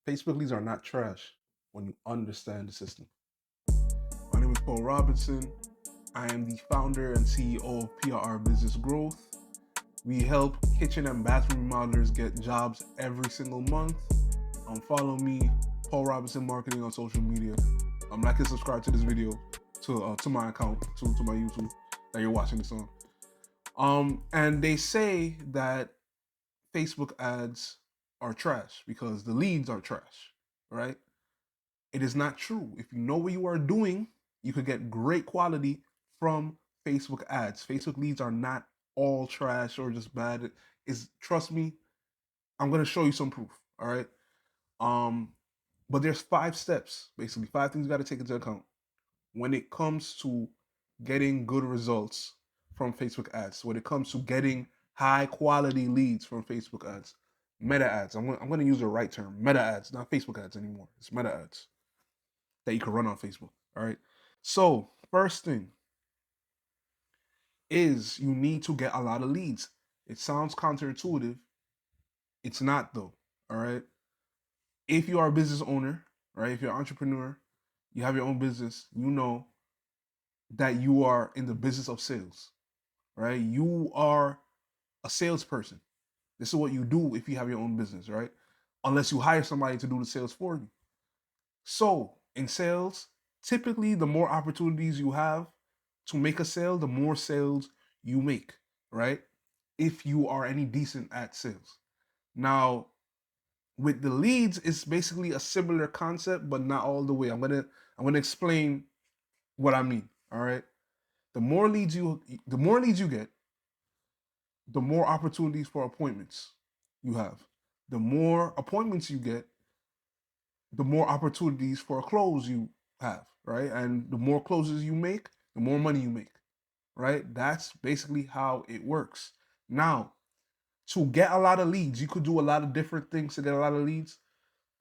Facebook leads are not trash when you understand the system. My name is Paul Robinson. I am the founder and CEO of PRR Business Growth. We help kitchen and bathroom remodelers get jobs every single month. Follow me, Paul Robinson Marketing, on social media. Like and subscribe to this video, to my account, to my YouTube that you're watching this on. And they say that Facebook ads are trash because the leads are trash, right? It is not true. If you know what you are doing, you could get great quality from Facebook ads. Facebook leads are not all trash or just bad. Is trust me, I'm gonna show you some proof. All right. Um, but there's 5 steps, basically 5 things you got to take into account when it comes to getting good results from Facebook ads. When it comes to getting high quality leads from Facebook ads, meta ads. I'm gonna use the right term, meta ads, not Facebook ads anymore. It's meta ads that you can run on Facebook. All right. So, first thing is you need to get a lot of leads. It sounds counterintuitive. It's not though. All right. If you are a business owner, right? If you're an entrepreneur, you have your own business, you know that you are in the business of sales, right? You are a salesperson. This is what you do if you have your own business, right? Unless you hire somebody to do the sales for you. So, in sales, typically the more opportunities you have to make a sale, the more sales you make, right? If you are any decent at sales. Now, with the leads, it's basically a similar concept, but not all the way. I'm gonna explain what I mean. All right. The more leads you get, the more opportunities for appointments you have. The more appointments you get, the more opportunities for a close you have, right? And the more closes you make, the more money you make, right? That's basically how it works. Now, to get a lot of leads, you could do a lot of different things to get a lot of leads.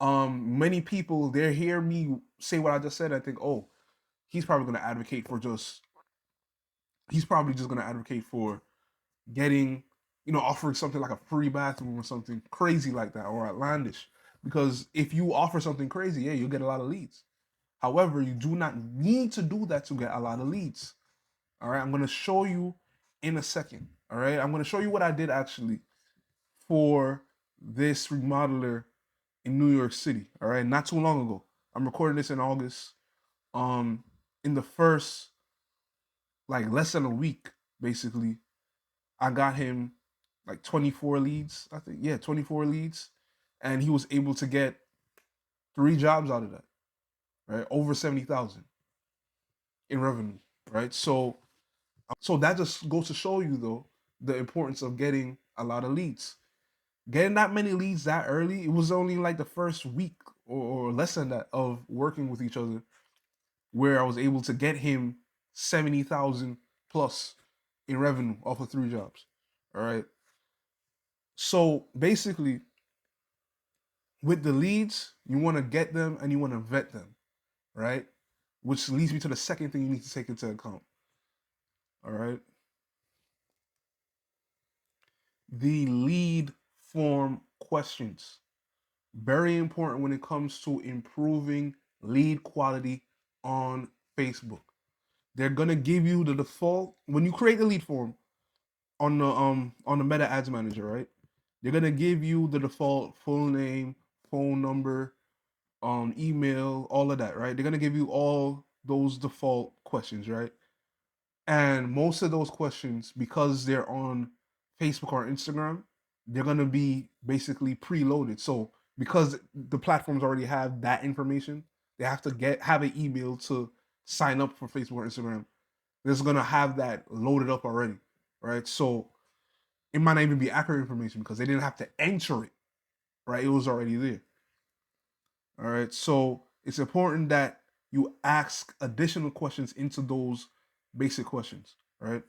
Many people, they hear me say what I just said, I think, oh, he's probably going to advocate for just he's probably just going to advocate for getting, offering something like a free bathroom or something crazy like that, or outlandish. Because if you offer something crazy, yeah, you'll get a lot of leads. However, you do not need to do that to get a lot of leads. All right, I'm going to show you in a second. All right, I'm going to show you what I did actually for this remodeler in New York City. All right, not too long ago. I'm recording this in August. In the first, like, less than a week, basically, I got him like 24 leads, I think. Yeah, 24 leads. And he was able to get 3 jobs out of that, right? Over 70,000 in revenue, right? So that just goes to show you though the importance of getting a lot of leads. Getting that many leads that early, it was only like the first week or less than that of working with each other where I was able to get him 70,000 plus in revenue off of 3 jobs. All right. So basically, with the leads, you want to get them and you want to vet them, right? Which leads me to the second thing you need to take into account. All right. The lead form questions. Very important when it comes to improving lead quality on Facebook. They're gonna give you the default when you create the lead form on the Meta Ads Manager, right? They're gonna give you the default full name, phone number, email, all of that, right? They're gonna give you all those default questions, right? And most of those questions, because they're on Facebook or Instagram, they're gonna be basically preloaded. So because the platforms already have that information, they have to have an email to sign up for Facebook or Instagram. They're just gonna have that loaded up already, right? So it might not even be accurate information because they didn't have to enter it, right? It was already there. All right. So it's important that you ask additional questions into those basic questions, right?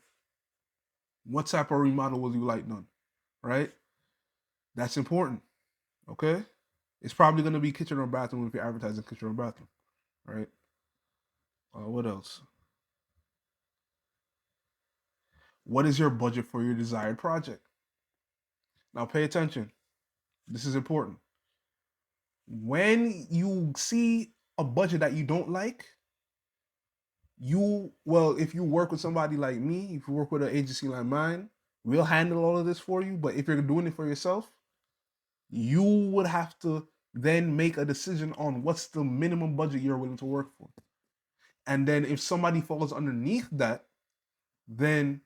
What type of remodel would you like done, right? That's important. Okay. It's probably going to be kitchen or bathroom if you're advertising kitchen or bathroom, right? What else? What is your budget for your desired project? Now pay attention. This is important. When you see a budget that you don't like, if you work with somebody like me, if you work with an agency like mine, we'll handle all of this for you. But if you're doing it for yourself, you would have to then make a decision on what's the minimum budget you're willing to work for. And then if somebody falls underneath that, then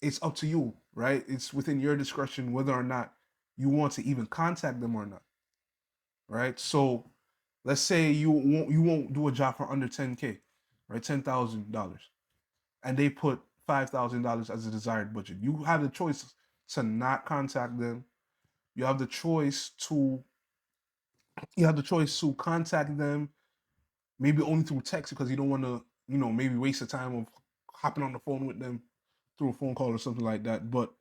it's up to you, right? It's within your discretion whether or not you want to even contact them or not, right? So let's say you won't do a job for under 10K, right? $10,000, and they put $5,000 as a desired budget. You have the choice to not contact them. You have the choice to contact them, maybe only through text because you don't want to, maybe waste the time of hopping on the phone with them through a phone call or something like that. But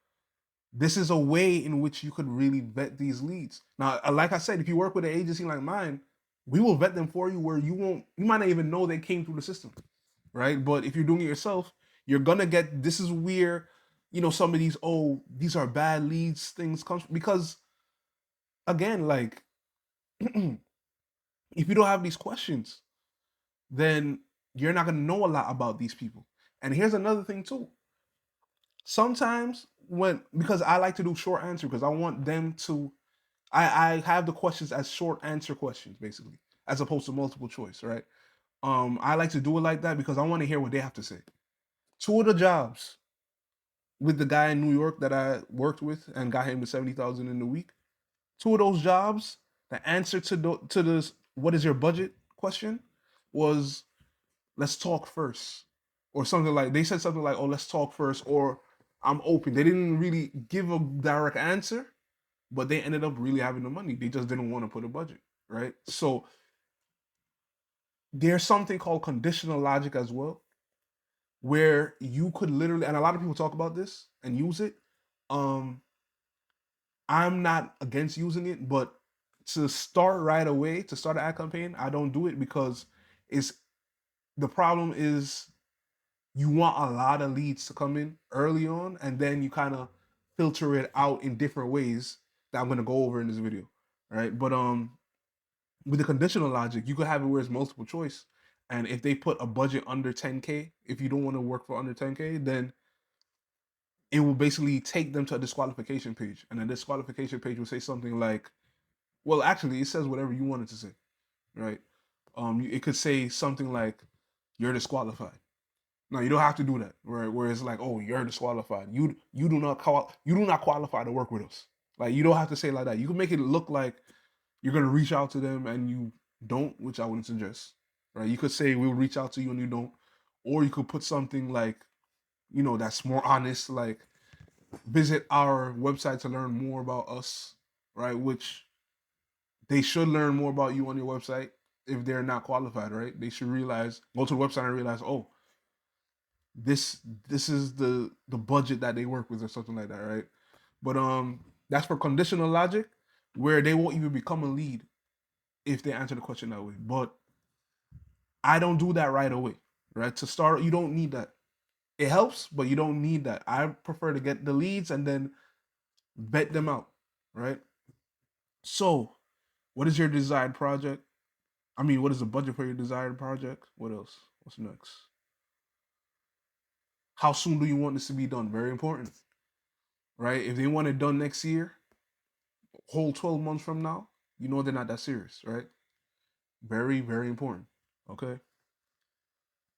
this is a way in which you could really vet these leads. Now, like I said, if you work with an agency like mine, we will vet them for you where you might not even know they came through the system, right? But if you're doing it yourself, you're gonna get, this is where, some of these are bad leads, things come because, again, like, if you don't have these questions, then you're not gonna know a lot about these people. And here's another thing too. Sometimes because I like to do short answer because I want them to, I have the questions as short answer questions basically, as opposed to multiple choice, right? I like to do it like that because I want to hear what they have to say. Two of the jobs with the guy in New York that I worked with and got him to 70,000 in the week. Two of those jobs, the answer to this "what is your budget" question was "let's talk first," or something like, they said something like, "oh, let's talk first," or "I'm open." They didn't really give a direct answer, but they ended up really having the money. They just didn't want to put a budget, right? So there's something called conditional logic as well, where you could literally, and a lot of people talk about this and use it. Um, I'm not against using it, but to start right away, to start an ad campaign, I don't do it because it's the problem is you want a lot of leads to come in early on, and then you kind of filter it out in different ways that I'm gonna go over in this video, right? But with the conditional logic, you could have it where it's multiple choice, and if they put a budget under 10K, if you don't want to work for under 10K, then it will basically take them to a disqualification page, and a disqualification page will say something like, well, actually, it says whatever you want it to say, right? It could say something like, "You're disqualified." No, you don't have to do that. Right? Where it's like, "Oh, you're disqualified. You do not qualify to work with us." Like, you don't have to say it like that. You can make it look like you're gonna reach out to them and you don't, which I wouldn't suggest. Right? You could say we'll reach out to you and you don't, or you could put something like, that's more honest, like, visit our website to learn more about us, right? Which they should learn more about you on your website if they're not qualified, right? They should go to the website and realize, oh, this this is the budget that they work with or something like that, right? But that's for conditional logic, where they won't even become a lead if they answer the question that way. But I don't do that right away, right? To start, you don't need that. It helps, but you don't need that. I prefer to get the leads and then vet them out, right? So, what is your desired project? I mean, what is the budget for your desired project? What else? What's next? How soon do you want this to be done? Very important, right? If they want it done next year, whole 12 months from now, they're not that serious, right? Very, very important. Okay.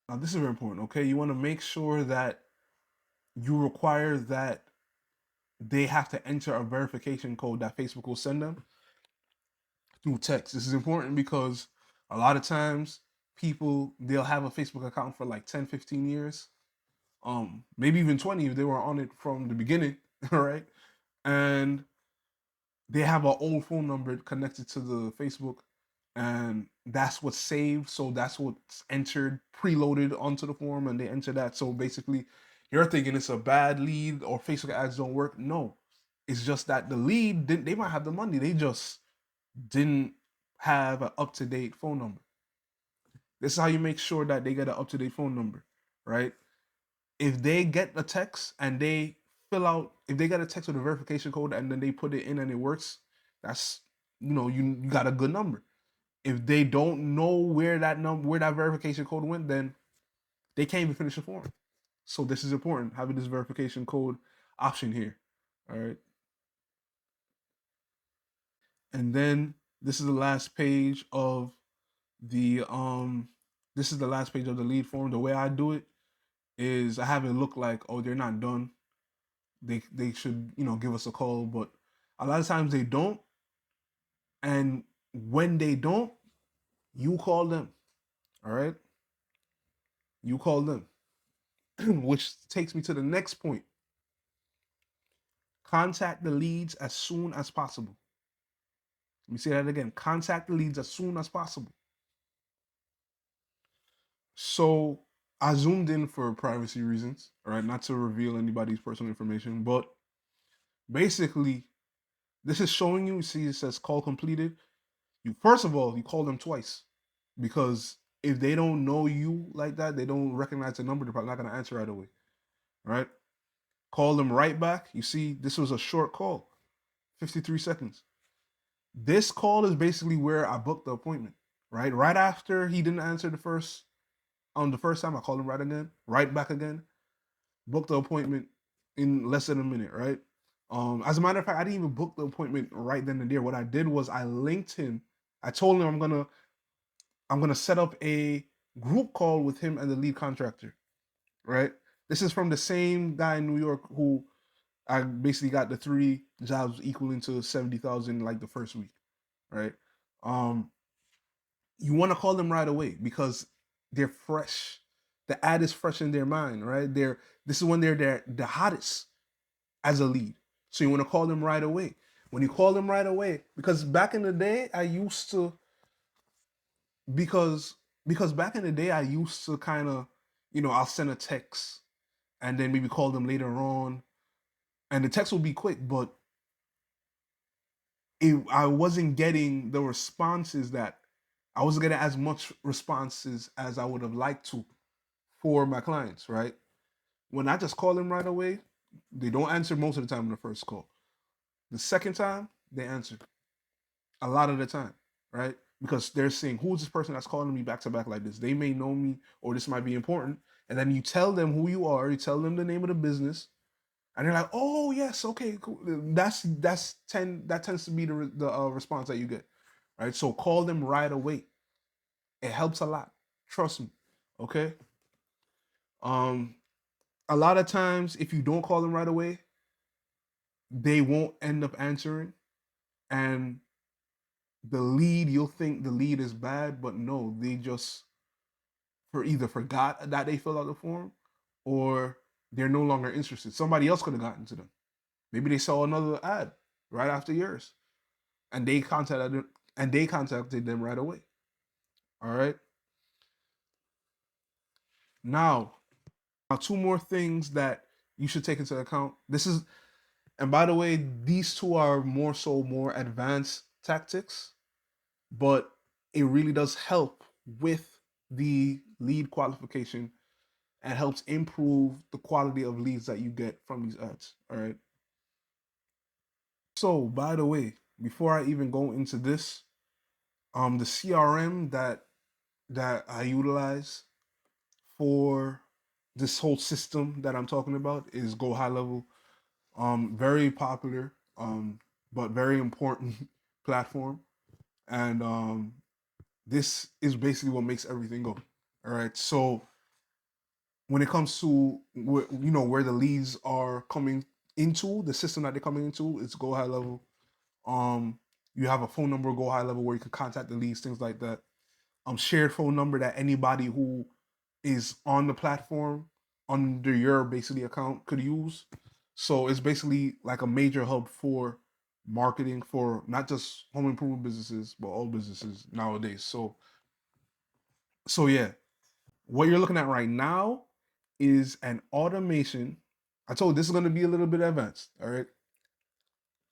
Now, this is very important. Okay. You want to make sure that you require that they have to enter a verification code that Facebook will send them through text. This is important because a lot of times they'll have a Facebook account for like 10, 15 years, maybe even 20 if they were on it from the beginning, all right? And they have an old phone number connected to the Facebook, and that's what's saved. So that's what's entered, preloaded onto the form, and they enter that. So basically, you're thinking it's a bad lead or Facebook ads don't work. No, it's just that the lead didn't. They might have the money. They just didn't have an up to date phone number. This is how you make sure that they get an up to date phone number, right? If they get a text and they if they get a text with a verification code and then they put it in and it works, that's, you got a good number. If they don't know where that verification code went, then they can't even finish the form. So this is important, having this verification code option here. All right. And then this is the last page of the lead form. The way I do it is I have it look like, oh, they're not done. They should, give us a call, but a lot of times they don't. And when they don't, you call them. All right? You call them. Which takes me to the next point. Contact the leads as soon as possible. Let me say that again. Contact the leads as soon as possible. So I zoomed in for privacy reasons, all right, not to reveal anybody's personal information, but basically, this is showing you. See, it says call completed. You first of all, you call them twice, because if they don't know you like that, they don't recognize the number, they're probably not going to answer right away, right? Call them right back. You see, this was a short call, 53 seconds. This call is basically where I booked the appointment, right? Right after he didn't answer the first time, I called him right back again, booked the appointment in less than a minute, right? As a matter of fact, I didn't even book the appointment right then and there. What I did was I linked him. I told him I'm gonna set up a group call with him and the lead contractor, right? This is from the same guy in New York who I basically got the 3 jobs equaling to 70,000 like the first week, right? Um, you want to call them right away because they're fresh. The ad is fresh in their mind, right? This is when they're the hottest as a lead. So you want to call them right away. When you call them right away, because back in the day I used to because back in the day I used to kind of, I'll send a text and then maybe call them later on, and the text will be quick, but I wasn't getting the responses that I wasn't getting as much responses as I would have liked to for my clients, right? When I just call them right away, they don't answer most of the time in the first call. The second time, they answer a lot of the time, right? Because they're saying, who's this person that's calling me back to back like this? They may know me, or this might be important. And then you tell them who you are, you tell them the name of the business, and they're like, "Oh yes, okay, cool." That tends to be the response that you get, right? So call them right away. It helps a lot. Trust me. Okay. Um, a lot of times, if you don't call them right away, they won't end up answering, and you'll think the lead is bad, but no, they just either forgot that they filled out the form, or they're no longer interested. Somebody else could have gotten to them. Maybe they saw another ad right after yours, and they contacted them right away. All right. Now, two more things that you should take into account. And by the way, these two are more advanced tactics, but it really does help with the lead qualification and helps improve the quality of leads that you get from these ads. All right. So, by the way, before I even go into this, the CRM that I utilize for this whole system that I'm talking about is Go High Level. Very popular, but very important platform, and this is basically what makes everything go. All right. So when it comes to where the leads are coming into, the system that they're coming into, it's Go High Level. Um, you have a phone number, Go High Level, where you can contact the leads, things like that. Shared phone number that anybody who is on the platform under your basically account could use. So it's basically like a major hub for marketing for not just home improvement businesses, but all businesses nowadays. So yeah, what you're looking at right now is an automation. I told you this is going to be a little bit advanced. All right,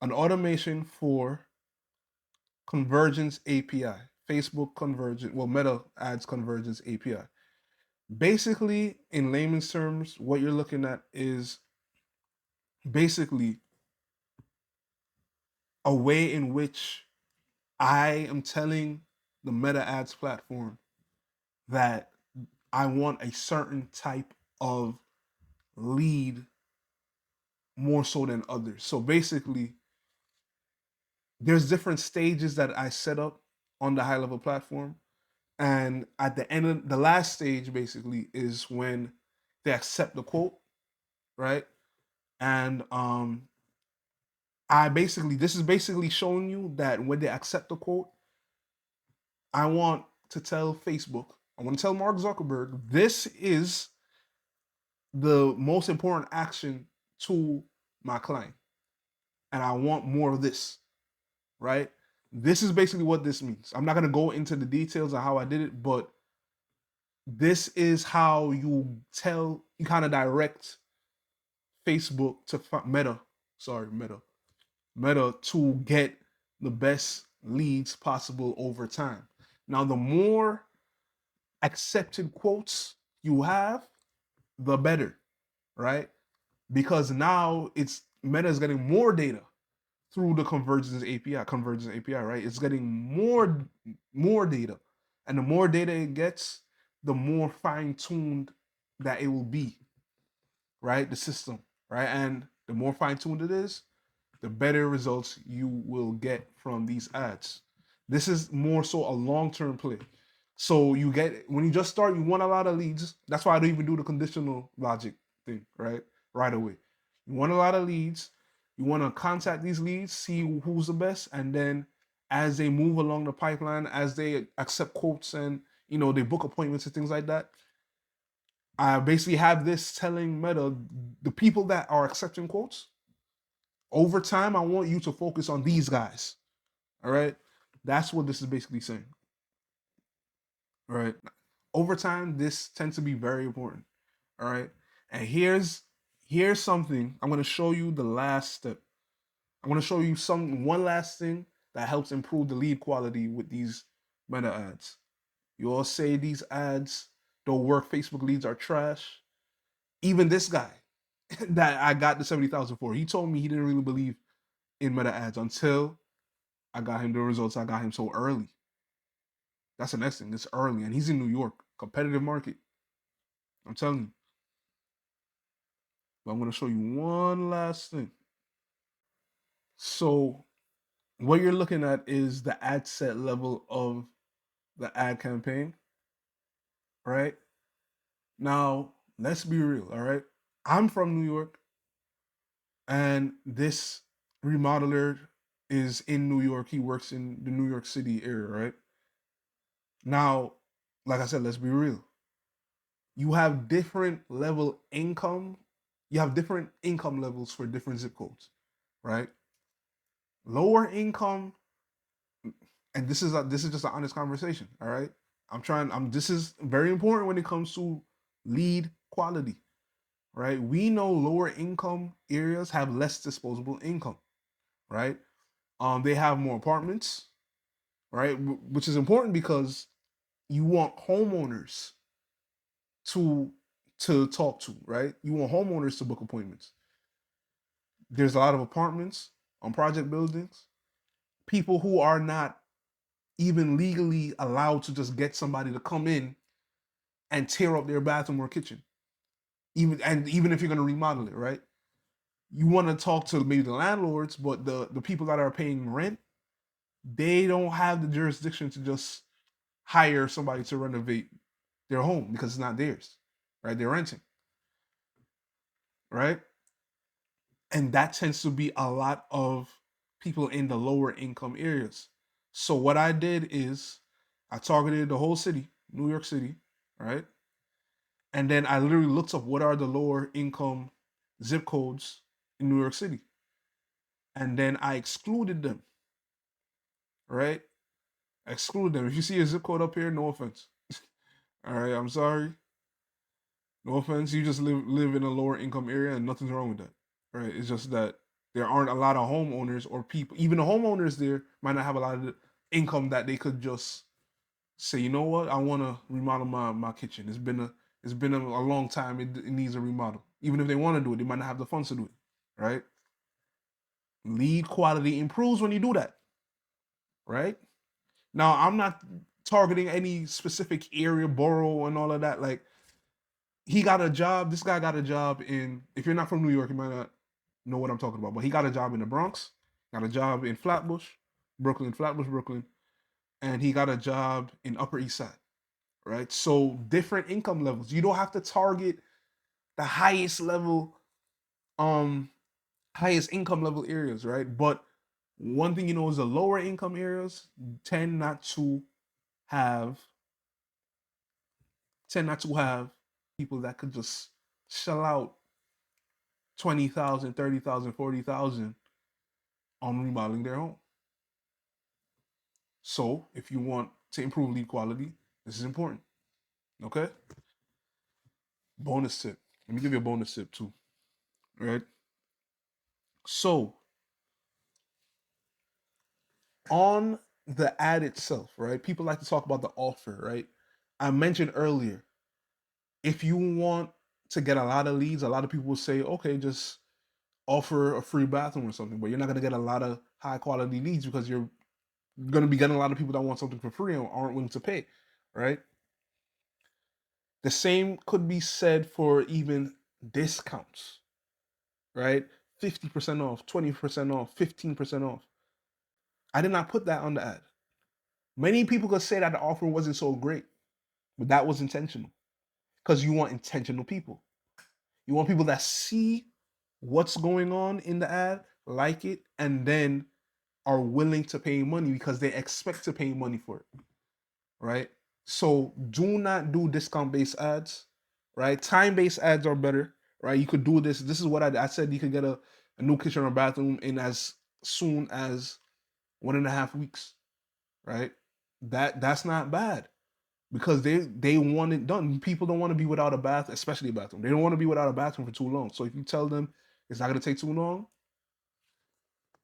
an automation for Convergence API, Facebook Convergence, well, Meta Ads Convergence API. Basically, in layman's terms, what you're looking at is basically a way in which I am telling the Meta Ads platform that I want a certain type of lead more so than others. So basically, there's different stages that I set up on the high level platform. And at the end of the last stage, basically, is when they accept the quote, right? And I basically, this is basically showing you that when they accept the quote, I want to tell Facebook, I want to tell Mark Zuckerberg, this is the most important action to my client. And I want more of this, right? This is basically what this means. I'm not going to go into the details of how I did it, but this is how you tell, you kind of direct Facebook to Meta to get the best leads possible over time. Now, the more accepted quotes you have, the better, right? Because now it's Meta is getting more data through the convergence API, right? It's getting more data. And the more data it gets, the more fine-tuned that it will be, right? The system, right? And the more fine-tuned it is, the better results you will get from these ads. This is more so a long-term play. So you get, when you just start, you want a lot of leads. That's why I don't even do the conditional logic thing, right? Right away. You want a lot of leads. You want to contact these leads, see who's the best, and then as they move along the pipeline, as they accept quotes and they book appointments and things like that, I basically have this telling Meta, the people that are accepting quotes, over time, I want you to focus on these guys. All right. That's what this is basically saying. All right. Over time, this tends to be very important. All right. And here's something. I'm gonna show you the last step. I'm gonna show you one last thing that helps improve the lead quality with these Meta ads. You all say these ads don't work, Facebook leads are trash. Even this guy that I got the 70,000 for, he told me he didn't really believe in Meta ads until I got him the results I got him so early. That's the next thing. It's early, and he's in New York, competitive market. I'm telling you. But I'm going to show you one last thing. So what you're looking at is the ad set level of the ad campaign, right? Now, let's be real, all right? I'm from New York, and this remodeler is in New York. He works in the New York City area, right? Now, like I said, let's be real. You have different level income. You have different income levels for different zip codes, right? Lower income, and this is just an honest conversation, all right? This is very important when it comes to lead quality, right? We know lower income areas have less disposable income, right? They have more apartments, right? Which is important because you want homeowners to talk to, right? You want homeowners to book appointments. There's a lot of apartments on project buildings. People who are not even legally allowed to just get somebody to come in and tear up their bathroom or kitchen. Even if you're going to remodel it, right? You want to talk to maybe the landlords, but the people that are paying rent, they don't have the jurisdiction to just hire somebody to renovate their home because it's not theirs, right? They're renting, right? And that tends to be a lot of people in the lower income areas. So what I did is I targeted the whole city, New York City, right? And then I literally looked up what are the lower income zip codes in New York City. And then I excluded them, right? I excluded them. If you see a zip code up here, no offense. All right, I'm sorry. No offense. You just live in a lower income area and nothing's wrong with that. Right? It's just that there aren't a lot of homeowners or people, even the homeowners there might not have a lot of income that they could just say, you know what, I want to remodel my kitchen. It's been a long time. It needs a remodel. Even if they want to do it, they might not have the funds to do it. Right? Lead quality improves when you do that. Right? Now, I'm not. targeting any specific area, borough, and all of that. Like, he got a job. This guy got a job in. If you're not from New York, you might not know what I'm talking about. But he got a job in the Bronx. Got a job in Flatbush, Brooklyn, and he got a job in Upper East Side. Right. So different income levels. You don't have to target the highest level, highest income level areas, right? But one thing you know is the lower income areas tend not to have people that could just shell out 20,000, 30,000, 40,000 on remodeling their home. So if you want to improve lead quality, this is important. Okay? Bonus tip. Let me give you a bonus tip too. Right? So on the ad itself, right? People like to talk about the offer, right? I mentioned earlier, if you want to get a lot of leads, a lot of people will say, okay, just offer a free bathroom or something, but you're not going to get a lot of high quality leads because you're going to be getting a lot of people that want something for free and aren't willing to pay, right? The same could be said for even discounts, right? 50% off, 20% off, 15% off. I did not put that on the ad. Many people could say that the offer wasn't so great, but that was intentional because you want intentional people. You want people that see what's going on in the ad, like it, and then are willing to pay money because they expect to pay money for it, right? So do not do discount-based ads, right? Time-based ads are better, right? You could do this. This is what I said. You could get a new kitchen or bathroom in as soon as 1.5 weeks, right? That's not bad because they want it done. People don't want to be without a bath, especially a bathroom. They don't want to be without a bathroom for too long. So if you tell them it's not going to take too long,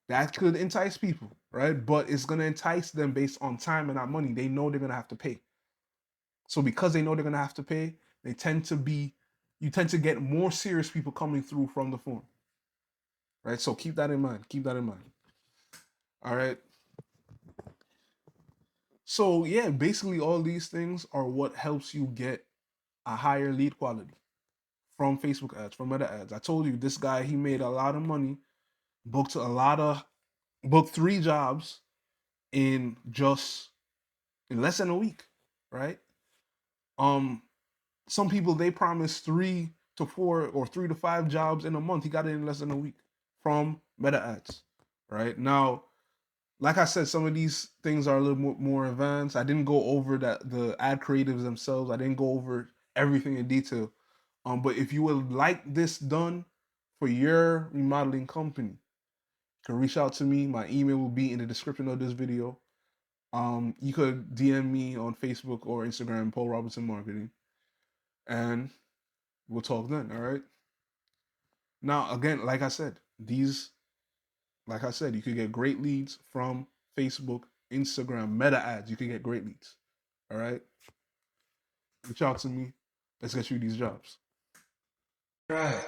that could entice people, right? But it's going to entice them based on time and not money. They know they're going to have to pay. So because they know they're going to have to pay, you tend to get more serious people coming through from the form, right? So keep that in mind. Keep that in mind. All right. So yeah, basically all these things are what helps you get a higher lead quality from Facebook ads, from Meta ads. I told you this guy, he made a lot of money, booked 3 jobs in less than a week, right? Some people they promise 3 to 4 or 3 to 5 jobs in a month. He got it in less than a week from Meta ads, right? Now, like I said, some of these things are a little more advanced. I didn't go over the ad creatives themselves. I didn't go over everything in detail. But if you would like this done for your remodeling company, you can reach out to me. My email will be in the description of this video. You could DM me on Facebook or Instagram, Paul Robinson Marketing, and we'll talk then. All right. Now, again, like I said, you could get great leads from Facebook, Instagram, Meta ads. You could get great leads. All right. Reach out to me. Let's get you these jobs. Right.